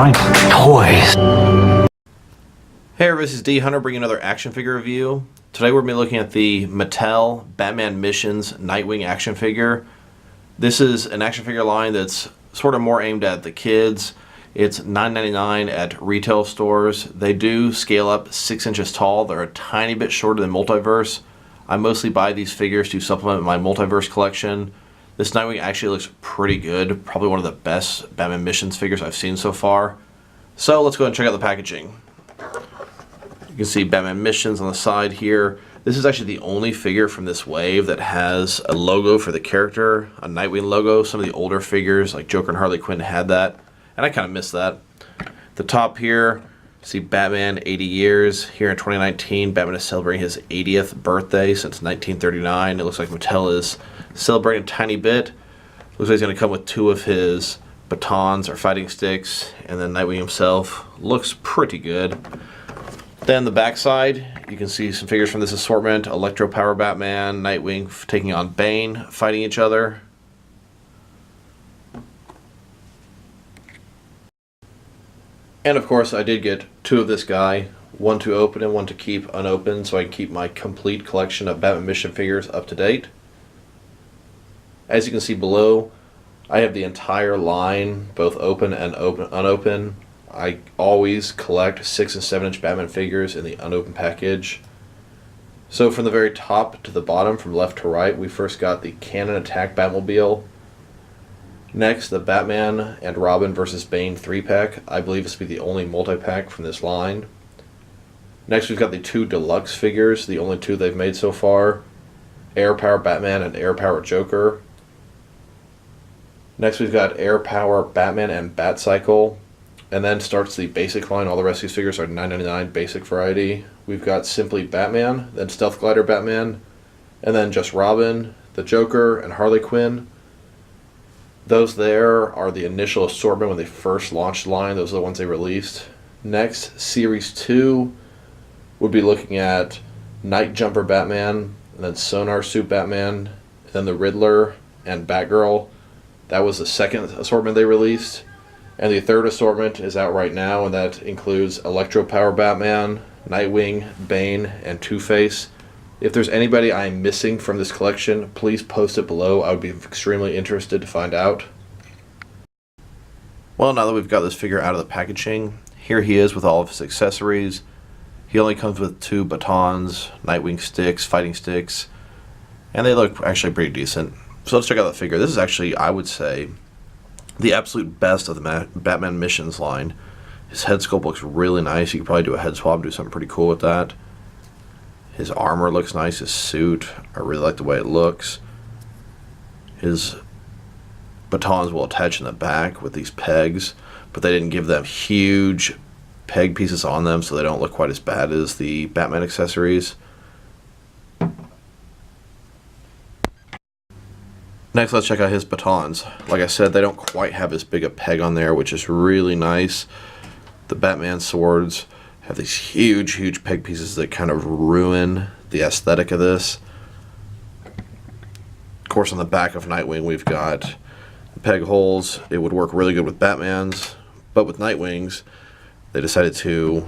my toys. Hey everybody, this is D Hunter bringing another action figure review. Today we're going to be looking at the Mattel Batman Missions Nightwing action figure. This is an action figure line that's sort of more aimed at the kids. It's $9.99 at retail stores. They do scale up 6 inches tall. They're a tiny bit shorter than Multiverse. I mostly buy these figures to supplement my Multiverse collection. This Nightwing actually looks pretty good. Probably one of the best Batman Missions figures I've seen so far. So let's go ahead and check out the packaging. You can see Batman Missions on the side here. This is actually the only figure from this wave that has a logo for the character, a Nightwing logo. Some of the older figures like Joker and Harley Quinn had that, and I kind of miss that. The top here, see Batman 80 years. Here in 2019, Batman is celebrating his 80th birthday since 1939. It looks like Mattel is celebrating a tiny bit. Looks like he's going to come with 2 of his batons or fighting sticks, and then Nightwing himself looks pretty good. Then the back side, you can see some figures from this assortment. Electro Power Batman, Nightwing taking on Bane, fighting each other. And of course I did get 2 of this guy, one to open and one to keep unopened so I can keep my complete collection of Batman Mission figures up to date. As you can see below, I have the entire line, both open and unopened. I always collect 6 and 7 inch Batman figures in the unopened package. So from the very top to the bottom, from left to right, we first got the Cannon Attack Batmobile. Next, the Batman and Robin vs. Bane 3-pack. I believe this will be the only multi-pack from this line. Next, we've got the 2 deluxe figures, the only 2 they've made so far. Air Power Batman and Air Power Joker. Next, we've got Air Power Batman and Batcycle. And then starts the basic line. All the rest of these figures are $9.99 basic variety. We've got Simply Batman, then Stealth Glider Batman, and then just Robin, the Joker, and Harley Quinn. Those there are the initial assortment when they first launched the line. Those are the ones they released. Next, Series 2 would be looking at Night Jumper Batman, and then Sonar Suit Batman, and then the Riddler and Batgirl. That was the second assortment they released. And the third assortment is out right now, and that includes Electro Power Batman, Nightwing, Bane, and Two-Face. If there's anybody I'm missing from this collection, please post it below. I would be extremely interested to find out. Well, now that we've got this figure out of the packaging, here he is with all of his accessories. He only comes with 2 batons, Nightwing sticks, fighting sticks, and they look actually pretty decent. So let's check out the figure. This is actually, I would say, the absolute best of the Batman Missions line. His head sculpt looks really nice. You could probably do a head swap and do something pretty cool with that. His armor looks nice. His suit, I really like the way it looks. His batons will attach in the back with these pegs, but they didn't give them huge peg pieces on them, so they don't look quite as bad as the Batman accessories. Next, let's check out his batons. Like I said, they don't quite have as big a peg on there, which is really nice. The Batman swords have these huge peg pieces that kind of ruin the aesthetic of this. Of course, on the back of Nightwing, we've got the peg holes. It would work really good with Batman's, but with Nightwing's, they decided to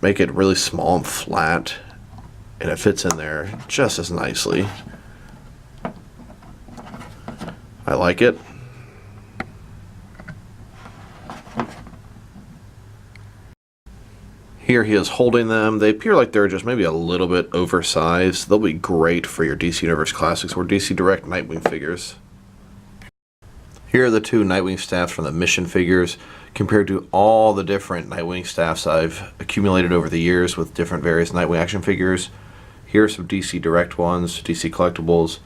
make it really small and flat, and it fits in there just as nicely. I like it. Here he is holding them. They appear like they're just maybe a little bit oversized. They'll be great for your DC Universe Classics or DC Direct Nightwing figures. Here are the 2 Nightwing staffs from the Mission figures compared to all the different Nightwing staffs I've accumulated over the years with different various Nightwing action figures. Here are some DC Direct ones, DC Collectibles.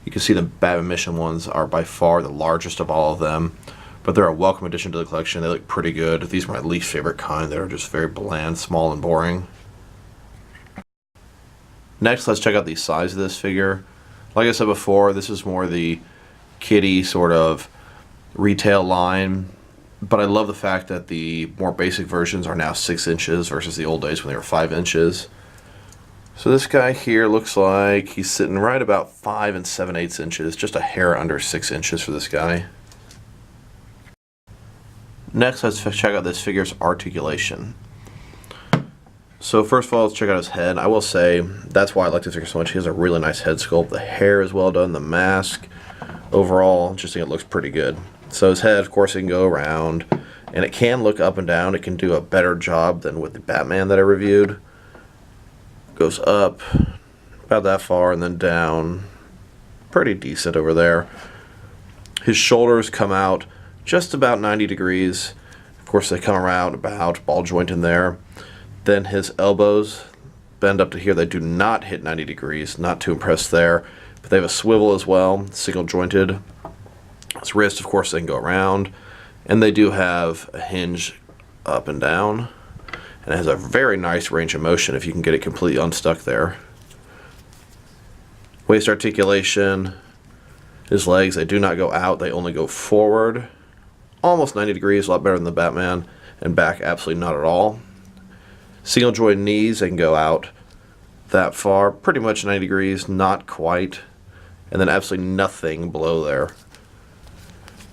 You can see the Batman Mission ones are by far the largest of all of them, but they're a welcome addition to the collection. They look pretty good. These are my least favorite kind. They're just very bland, small, and boring. Next, let's check out the size of this figure. Like I said before, this is more the kiddie sort of retail line, but I love the fact that the more basic versions are now 6 inches versus the old days when they were 5 inches. So this guy here looks like he's sitting right about 5 7/8 inches, just a hair under 6 inches for this guy. Next, let's check out this figure's articulation. So first of all, let's check out his head. I will say, that's why I like this figure so much. He has a really nice head sculpt. The hair is well done, the mask. Overall, just think it looks pretty good. So his head, of course, it can go around, and it can look up and down. It can do a better job than with the Batman that I reviewed. Goes up about that far and then down. Pretty decent over there. His shoulders come out just about 90 degrees. Of course, they come around about ball joint in there. Then his elbows bend up to here. They do not hit 90 degrees. Not too impressed there. But they have a swivel as well, single jointed. His wrist, of course, they can go around. And they do have a hinge up and down. And it has a very nice range of motion if you can get it completely unstuck there. Waist articulation. His legs, they do not go out. They only go forward. Almost 90 degrees, a lot better than the Batman. And back, absolutely not at all. Single joint knees, they can go out that far. Pretty much 90 degrees, not quite. And then absolutely nothing below there.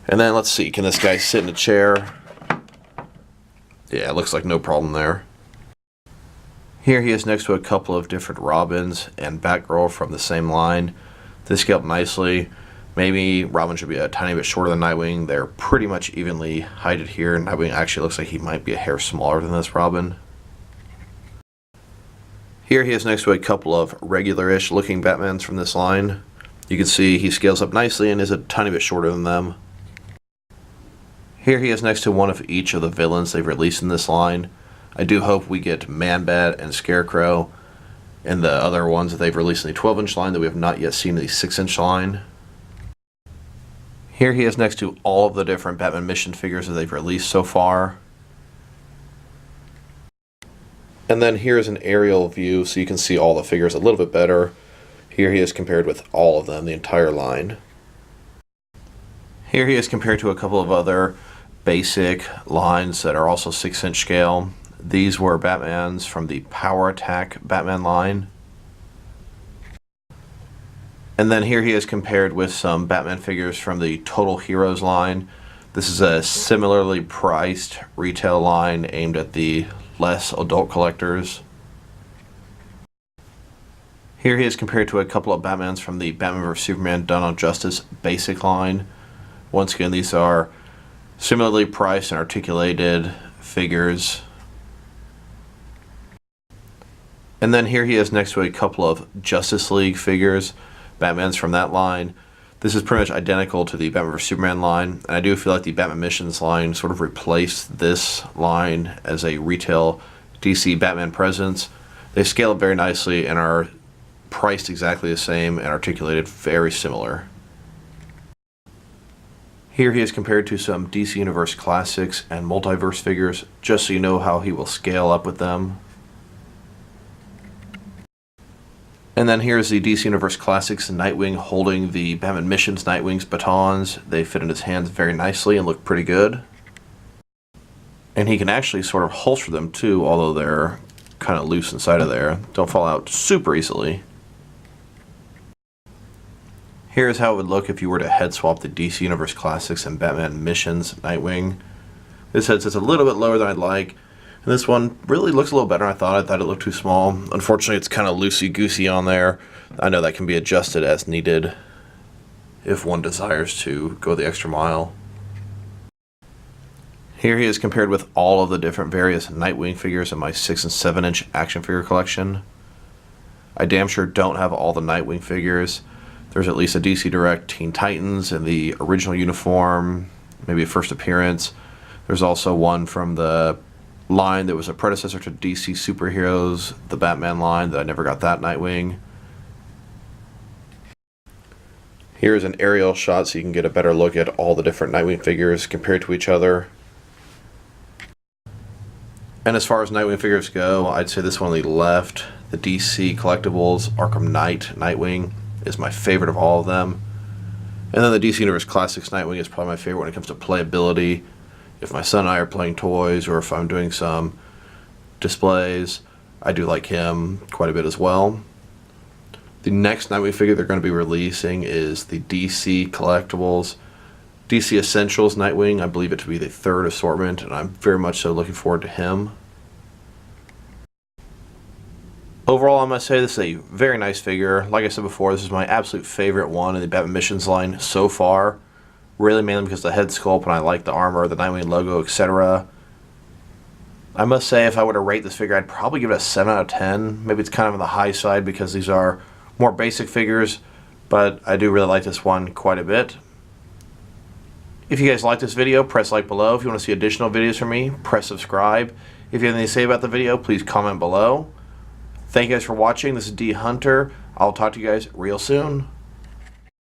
And then let's see, can this guy sit in a chair? Yeah, it looks like no problem there. Here he is next to a couple of different Robins and Batgirl from the same line. They scale up nicely. Maybe Robin should be a tiny bit shorter than Nightwing. They're pretty much evenly heighted here. Nightwing actually looks like he might be a hair smaller than this Robin. Here he is next to a couple of regular-ish looking Batmans from this line. You can see he scales up nicely and is a tiny bit shorter than them. Here he is next to one of each of the villains they've released in this line. I do hope we get Man-Bat and Scarecrow and the other ones that they've released in the 12-inch line that we have not yet seen in the 6-inch line. Here he is next to all of the different Batman Mission figures that they've released so far. And then here's an aerial view so you can see all the figures a little bit better. Here he is compared with all of them, the entire line. Here he is compared to a couple of other basic lines that are also 6-inch scale. These were Batmans from the Power Attack Batman line. And then here he is compared with some Batman figures from the Total Heroes line. This is a similarly priced retail line aimed at the less adult collectors. Here he is compared to a couple of Batmans from the Batman vs Superman Dawn of Justice basic line. Once again, these are similarly priced and articulated figures. And then here he is next to a couple of Justice League figures, Batmans from that line. This is pretty much identical to the Batman vs Superman line, and I do feel like the Batman Missions line sort of replaced this line as a retail DC Batman presence. They scale up very nicely and are priced exactly the same and articulated very similar. Here he is compared to some DC Universe Classics and Multiverse figures, just so you know how he will scale up with them. And then here's the DC Universe Classics Nightwing holding the Batman Missions Nightwing's batons. They fit in his hands very nicely and look pretty good. And he can actually sort of holster them too, although they're kind of loose inside of there. Don't fall out super easily. Here's how it would look if you were to head swap the DC Universe Classics and Batman Missions Nightwing. This head sits a little bit lower than I'd like. And this one really looks a little better than I thought. I thought it looked too small. Unfortunately, it's kind of loosey-goosey on there. I know that can be adjusted as needed if one desires to go the extra mile. Here he is compared with all of the different various Nightwing figures in my 6 and 7-inch action figure collection. I damn sure don't have all the Nightwing figures. There's at least a DC Direct Teen Titans in the original uniform, maybe a first appearance. There's also one from the line that was a predecessor to DC Superheroes, the Batman line, that I never got that Nightwing. Here's an aerial shot so you can get a better look at all the different Nightwing figures compared to each other. And as far as Nightwing figures go, I'd say this one on the left, the DC Collectibles Arkham Knight Nightwing, is my favorite of all of them. And then the DC Universe Classics Nightwing is probably my favorite when it comes to playability. If my son and I are playing toys or if I'm doing some displays, I do like him quite a bit as well. The next Nightwing figure they're going to be releasing is the DC Collectibles DC Essentials Nightwing, I believe it to be the third assortment, and I'm very much so looking forward to him. Overall, I must say this is a very nice figure. Like I said before, this is my absolute favorite one in the Batman Missions line so far. Really mainly because of the head sculpt, and I like the armor, the Nightwing logo, etc. I must say, if I were to rate this figure, I'd probably give it a 7 out of 10. Maybe it's kind of on the high side because these are more basic figures, but I do really like this one quite a bit. If you guys like this video, press like below. If you want to see additional videos from me, press subscribe. If you have anything to say about the video, please comment below. Thank you guys for watching. This is D Hunter. I'll talk to you guys real soon.